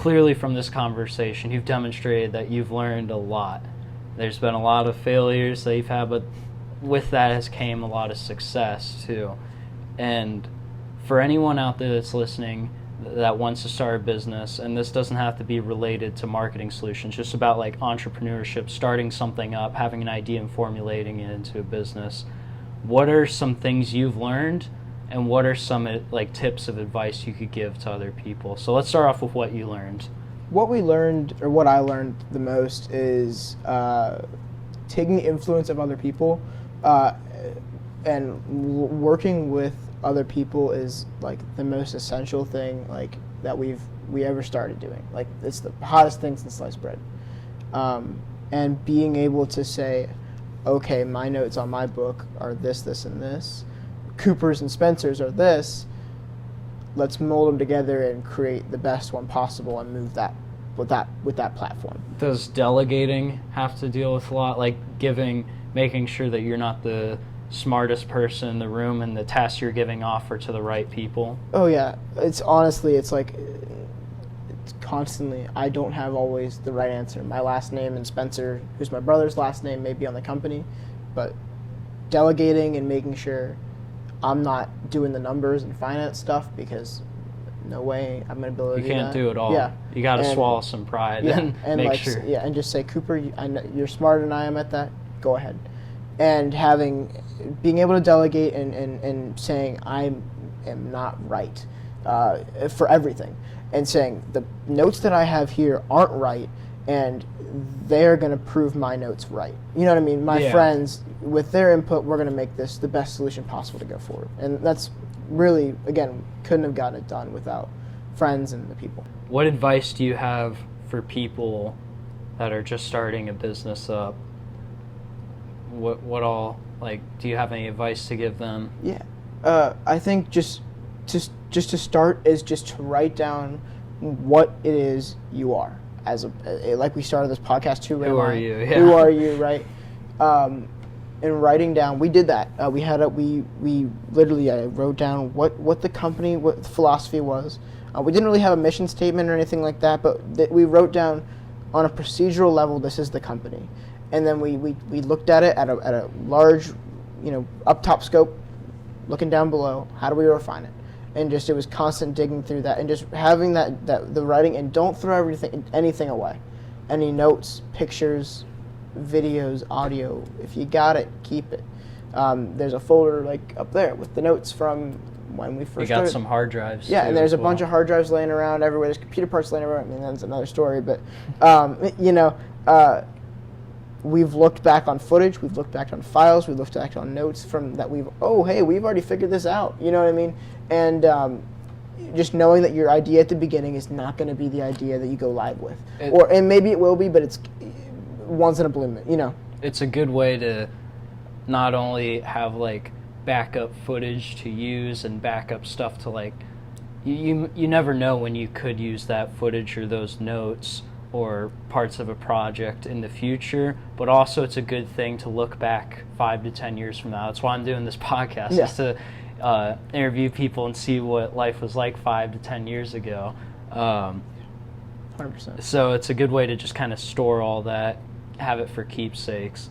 clearly from this conversation, you've demonstrated that you've learned a lot. There's been a lot of failures that you've had, but with that has came a lot of success too. And for anyone out there that's listening that wants to start a business, and this doesn't have to be related to marketing solutions, just about like entrepreneurship, starting something up, having an idea and formulating it into a business, what are some things you've learned, and what are some like tips of advice you could give to other people? So let's start off with what you learned. What we learned, or what I learned the most, is taking the influence of other people and working with other people is like the most essential thing like that we ever started doing. Like, it's the hottest thing since sliced bread. And being able to say, okay, my notes on my book are this, this, and this. Cooper's and Spencer's are this. Let's mold them together and create the best one possible and move that with that platform. Does delegating have to deal with a lot, like making sure that you're not the smartest person in the room and the tasks you're giving off are to the right people? Oh yeah, it's constantly, I don't have always the right answer. My last name and Spencer, who's my brother's last name, may be on the company, but delegating and making sure I'm not doing the numbers and finance stuff, because no way I'm going to be able to do that. You can't do it all. Yeah. You got to swallow some pride and make like, sure. Yeah, and just say, Cooper, I know you're smarter than I am at that. Go ahead. And being able to delegate and saying I am not right for everything, and saying the notes that I have here aren't right, and they're going to prove my notes right. You know what I mean? My friends, with their input, we're going to make this the best solution possible to go forward. And that's really, again, couldn't have gotten it done without friends and the people. What advice do you have for people that are just starting a business up? What all, like, do you have any advice to give them? Yeah. I think just to start is just to write down what it is you are. Like we started this podcast too. Who are you? Yeah. Who are you, right? And writing down, we did that. We literally wrote down what the company, what the philosophy was. We didn't really have a mission statement or anything like that, but we wrote down on a procedural level, this is the company. And then we looked at it at a large, up top scope, looking down below. How do we refine it? And it was constant digging through that, and just having the writing, and don't throw anything away. Any notes, pictures, videos, audio. If you got it, keep it. There's a folder like up there with the notes from when we first started. You got some hard drives. Yeah, and there's a bunch of hard drives laying around everywhere. There's computer parts laying around. I mean, that's another story. But we've looked back on footage, we've looked back on files, we've looked back on notes from that we've already figured this out. You know what I mean? And just knowing that your idea at the beginning is not going to be the idea that you go live with, and maybe it will be, but it's once in a blue moon. It's a good way to not only have like backup footage to use and backup stuff to like. You never know when you could use that footage or those notes or parts of a project in the future, but also it's a good thing to look back 5 to 10 years from now. That's why I'm doing this podcast, is to interview people and see what life was like 5 to 10 years ago. 100%. So it's a good way to just kind of store all that, have it for keepsakes.